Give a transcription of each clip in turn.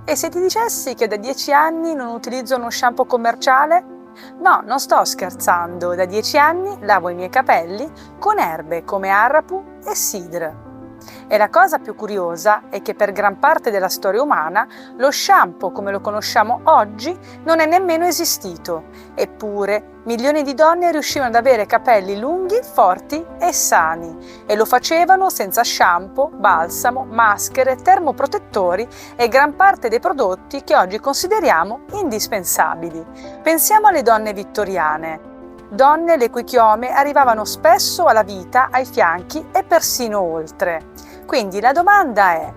E se ti dicessi che da 10 anni non utilizzo uno shampoo commerciale? No, non sto scherzando, da 10 anni lavo i miei capelli con erbe come arrapu e sidr. E la cosa più curiosa è che per gran parte della storia umana lo shampoo come lo conosciamo oggi non è nemmeno esistito. Eppure milioni di donne riuscivano ad avere capelli lunghi, forti e sani e lo facevano senza shampoo, balsamo, maschere, termoprotettori e gran parte dei prodotti che oggi consideriamo indispensabili. Pensiamo alle donne vittoriane. Donne le cui chiome arrivavano spesso alla vita, ai fianchi e persino oltre. Quindi la domanda è: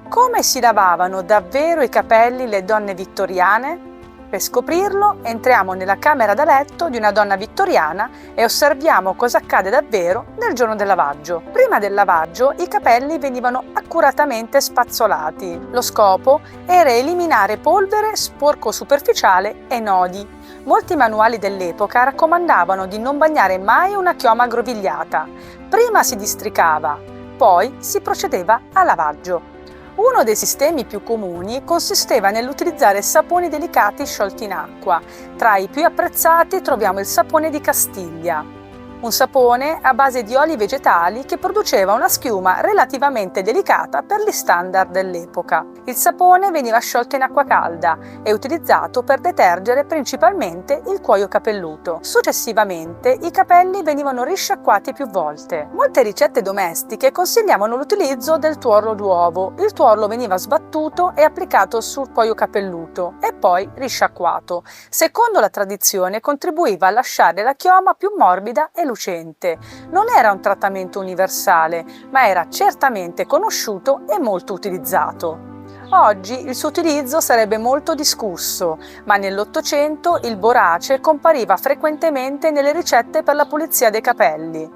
come si lavavano davvero i capelli le donne vittoriane? Per scoprirlo entriamo nella camera da letto di una donna vittoriana e osserviamo cosa accade davvero nel giorno del lavaggio. Prima del lavaggio i capelli venivano accuratamente spazzolati. Lo scopo era eliminare polvere, sporco superficiale e nodi. Molti manuali dell'epoca raccomandavano di non bagnare mai una chioma aggrovigliata. Prima si districava, poi si procedeva al lavaggio. Uno dei sistemi più comuni consisteva nell'utilizzare saponi delicati sciolti in acqua. Tra i più apprezzati troviamo il sapone di Castiglia, un sapone a base di oli vegetali che produceva una schiuma relativamente delicata per gli standard dell'epoca. Il sapone veniva sciolto in acqua calda e utilizzato per detergere principalmente il cuoio capelluto. Successivamente i capelli venivano risciacquati più volte. Molte ricette domestiche consigliavano l'utilizzo del tuorlo d'uovo. Il tuorlo veniva sbattuto e applicato sul cuoio capelluto e poi risciacquato. Secondo la tradizione contribuiva a lasciare la chioma più morbida e lucente. Non era un trattamento universale, ma era certamente conosciuto e molto utilizzato. Oggi il suo utilizzo sarebbe molto discusso, ma nell'Ottocento il borace compariva frequentemente nelle ricette per la pulizia dei capelli.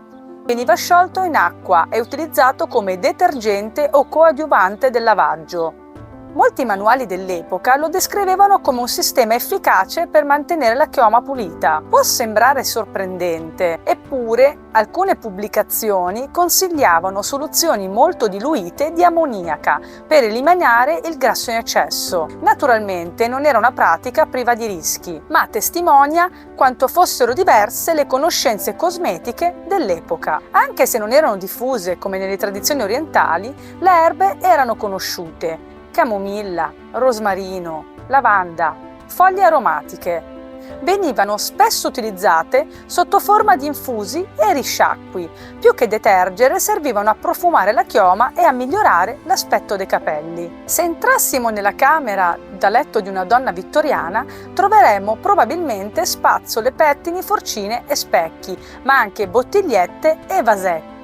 Veniva sciolto in acqua e utilizzato come detergente o coadiuvante del lavaggio. Molti manuali dell'epoca lo descrivevano come un sistema efficace per mantenere la chioma pulita. Può sembrare sorprendente, eppure alcune pubblicazioni consigliavano soluzioni molto diluite di ammoniaca per eliminare il grasso in eccesso. Naturalmente non era una pratica priva di rischi, ma testimonia quanto fossero diverse le conoscenze cosmetiche dell'epoca. Anche se non erano diffuse come nelle tradizioni orientali, le erbe erano conosciute: camomilla, rosmarino, lavanda, foglie aromatiche. Venivano spesso utilizzate sotto forma di infusi e risciacqui. Più che detergere, servivano a profumare la chioma e a migliorare l'aspetto dei capelli. Se entrassimo nella camera da letto di una donna vittoriana, troveremmo probabilmente spazzole, pettini, forcine e specchi, ma anche bottigliette e vasetti.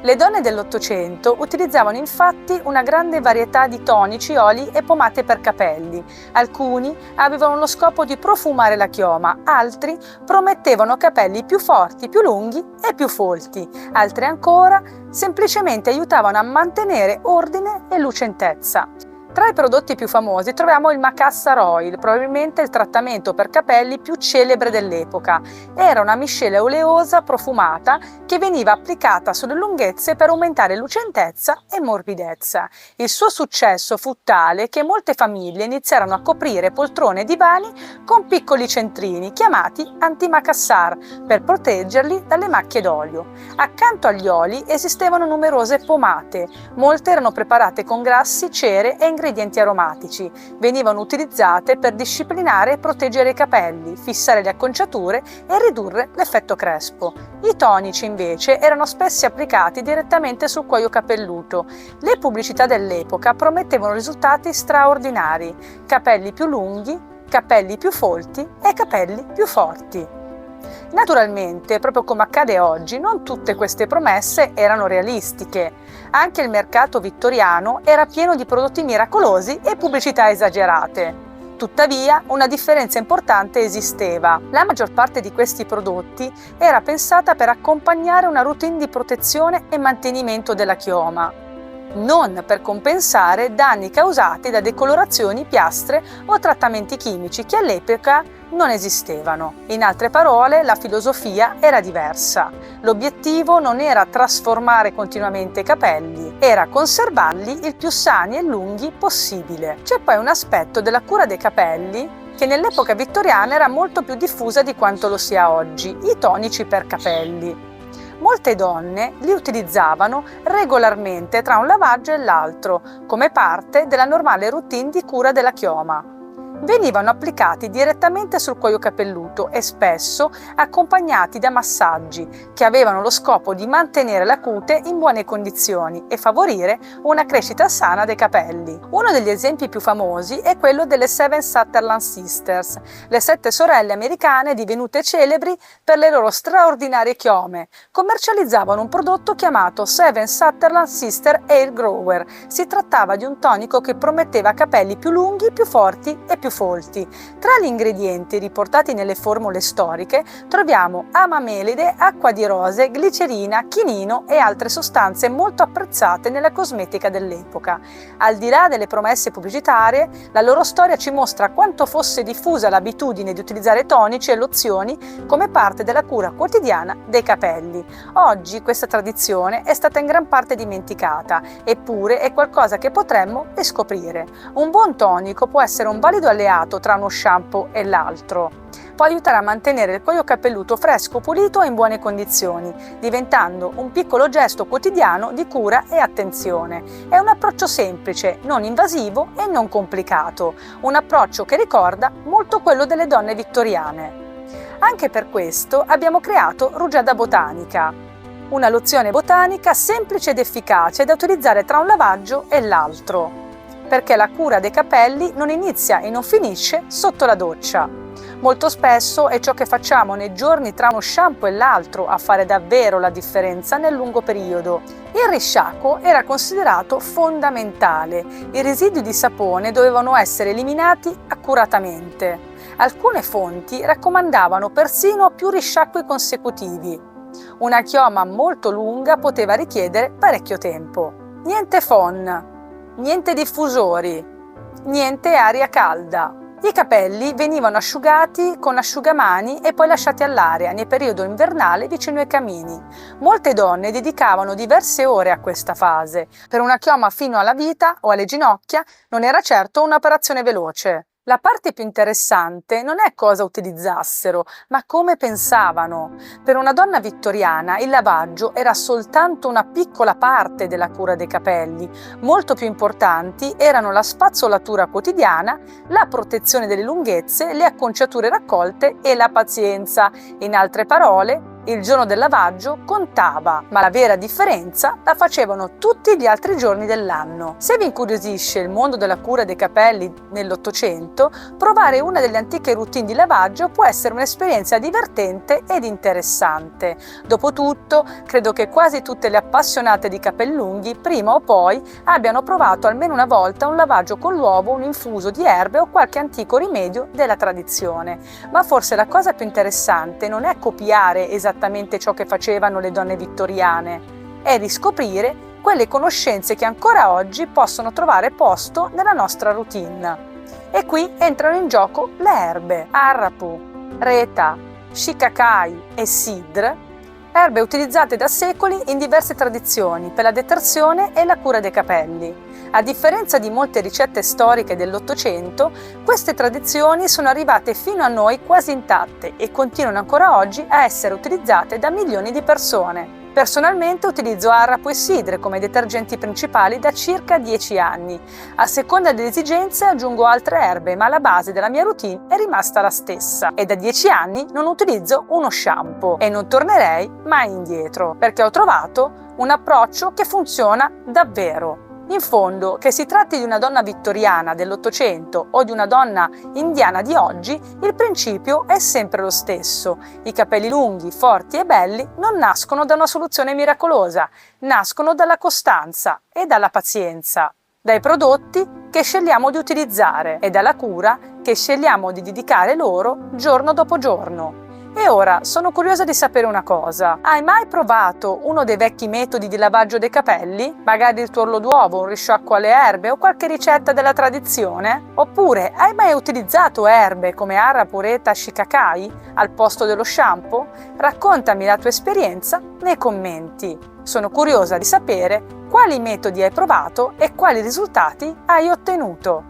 Le donne dell'Ottocento utilizzavano infatti una grande varietà di tonici, oli e pomate per capelli. Alcuni avevano lo scopo di profumare la chioma, altri promettevano capelli più forti, più lunghi e più folti. Altri ancora semplicemente aiutavano a mantenere ordine e lucentezza. Tra i prodotti più famosi troviamo il Macassar Oil, probabilmente il trattamento per capelli più celebre dell'epoca. Era una miscela oleosa profumata che veniva applicata sulle lunghezze per aumentare lucentezza e morbidezza. Il suo successo fu tale che molte famiglie iniziarono a coprire poltrone e divani con piccoli centrini chiamati antimacassar per proteggerli dalle macchie d'olio. Accanto agli oli esistevano numerose pomate, molte erano preparate con grassi, cere e ingredienti aromatici. Venivano utilizzate per disciplinare e proteggere i capelli, fissare le acconciature e ridurre l'effetto crespo. I tonici invece erano spesso applicati direttamente sul cuoio capelluto. Le pubblicità dell'epoca promettevano risultati straordinari: capelli più lunghi, capelli più folti e capelli più forti. Naturalmente, proprio come accade oggi, non tutte queste promesse erano realistiche. Anche il mercato vittoriano era pieno di prodotti miracolosi e pubblicità esagerate. Tuttavia, una differenza importante esisteva. La maggior parte di questi prodotti era pensata per accompagnare una routine di protezione e mantenimento della chioma, non per compensare danni causati da decolorazioni, piastre o trattamenti chimici che all'epoca non esistevano. In altre parole, la filosofia era diversa. L'obiettivo non era trasformare continuamente i capelli, era conservarli il più sani e lunghi possibile. C'è poi un aspetto della cura dei capelli che nell'epoca vittoriana era molto più diffusa di quanto lo sia oggi, i tonici per capelli. Molte donne li utilizzavano regolarmente tra un lavaggio e l'altro, come parte della normale routine di cura della chioma. Venivano applicati direttamente sul cuoio capelluto e spesso accompagnati da massaggi che avevano lo scopo di mantenere la cute in buone condizioni e favorire una crescita sana dei capelli. Uno degli esempi più famosi è quello delle Seven Sutherland Sisters, le 7 sorelle americane divenute celebri per le loro straordinarie chiome. Commercializzavano un prodotto chiamato Seven Sutherland Sister Hair Grower. Si trattava di un tonico che prometteva capelli più lunghi, più forti e più folti. Tra gli ingredienti riportati nelle formule storiche troviamo amamelide, acqua di rose, glicerina, chinino e altre sostanze molto apprezzate nella cosmetica dell'epoca. Al di là delle promesse pubblicitarie, la loro storia ci mostra quanto fosse diffusa l'abitudine di utilizzare tonici e lozioni come parte della cura quotidiana dei capelli. Oggi questa tradizione è stata in gran parte dimenticata, eppure è qualcosa che potremmo riscoprire. Un buon tonico può essere un valido alleato tra uno shampoo e l'altro. Può aiutare a mantenere il cuoio capelluto fresco, pulito e in buone condizioni, diventando un piccolo gesto quotidiano di cura e attenzione. È un approccio semplice, non invasivo e non complicato, un approccio che ricorda molto quello delle donne vittoriane. Anche per questo abbiamo creato Rugiada Botanica, una lozione botanica semplice ed efficace da utilizzare tra un lavaggio e l'altro, perché la cura dei capelli non inizia e non finisce sotto la doccia. Molto spesso è ciò che facciamo nei giorni tra uno shampoo e l'altro a fare davvero la differenza nel lungo periodo. Il risciacquo era considerato fondamentale. I residui di sapone dovevano essere eliminati accuratamente. Alcune fonti raccomandavano persino più risciacqui consecutivi. Una chioma molto lunga poteva richiedere parecchio tempo. Niente phon, niente diffusori, niente aria calda. I capelli venivano asciugati con asciugamani e poi lasciati all'aria nel periodo invernale vicino ai camini. Molte donne dedicavano diverse ore a questa fase. Per una chioma fino alla vita o alle ginocchia non era certo un'operazione veloce. La parte più interessante non è cosa utilizzassero, ma come pensavano. Per una donna vittoriana il lavaggio era soltanto una piccola parte della cura dei capelli. Molto più importanti erano la spazzolatura quotidiana, la protezione delle lunghezze, le acconciature raccolte e la pazienza. In altre parole, il giorno del lavaggio contava, ma la vera differenza la facevano tutti gli altri giorni dell'anno. Se vi incuriosisce il mondo della cura dei capelli nell'Ottocento, provare una delle antiche routine di lavaggio può essere un'esperienza divertente ed interessante. Dopotutto, credo che quasi tutte le appassionate di capelli lunghi, prima o poi, abbiano provato almeno una volta un lavaggio con l'uovo, un infuso di erbe o qualche antico rimedio della tradizione. Ma forse la cosa più interessante non è copiare esattamente ciò che facevano le donne vittoriane, è riscoprire quelle conoscenze che ancora oggi possono trovare posto nella nostra routine. E qui entrano in gioco le erbe, arrapu, reta, shicakai e sidr, erbe utilizzate da secoli in diverse tradizioni per la detersione e la cura dei capelli. A differenza di molte ricette storiche dell'Ottocento, queste tradizioni sono arrivate fino a noi quasi intatte e continuano ancora oggi a essere utilizzate da milioni di persone. Personalmente utilizzo arrapu e sidre come detergenti principali da circa 10 anni. A seconda delle esigenze aggiungo altre erbe, ma la base della mia routine è rimasta la stessa. E da 10 anni non utilizzo uno shampoo e non tornerei mai indietro, perché ho trovato un approccio che funziona davvero. In fondo, che si tratti di una donna vittoriana dell'Ottocento o di una donna indiana di oggi, il principio è sempre lo stesso. I capelli lunghi, forti e belli non nascono da una soluzione miracolosa, nascono dalla costanza e dalla pazienza, dai prodotti che scegliamo di utilizzare e dalla cura che scegliamo di dedicare loro giorno dopo giorno. E ora sono curiosa di sapere una cosa. Hai mai provato uno dei vecchi metodi di lavaggio dei capelli? Magari il tuorlo d'uovo, un risciacquo alle erbe o qualche ricetta della tradizione? Oppure hai mai utilizzato erbe come arrapu, reta, shikakai al posto dello shampoo? Raccontami la tua esperienza nei commenti. Sono curiosa di sapere quali metodi hai provato e quali risultati hai ottenuto.